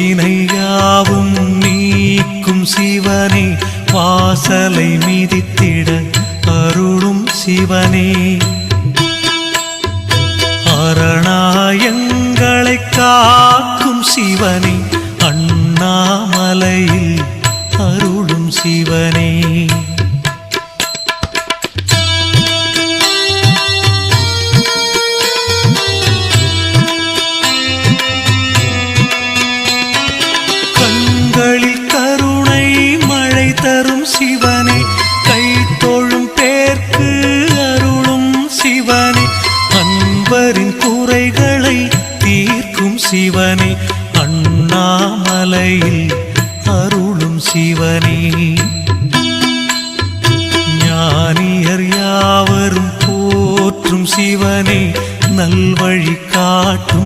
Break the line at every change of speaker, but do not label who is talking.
வினையாவும் நீக்கும் சிவனே, வாசலை மிதித்திட அருளும் சிவனே, அரணாயங்களை காக்கும் சிவனே, அண்ணாமலையில் அருளும் சிவனே. கண்களில் கருணை மழை தரும் சிவனே, கை தொழும் பேர்க்கு அருளும் சிவனே, அன்பரின் குறைகளை தீர்க்கும் சிவனே, அண்ணாமலையில் அருளும் சிவனே. ஞானியர் யாவரும் போற்றும் சிவனே, நல்வழி